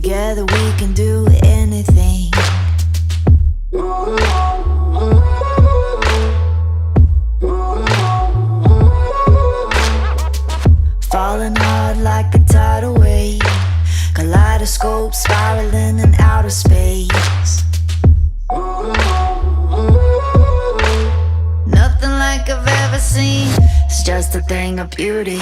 Together we can do anything. Falling hard like a tidal wave, kaleidoscope spiraling in outer space. Nothing like I've ever seen, it's just a thing of beauty.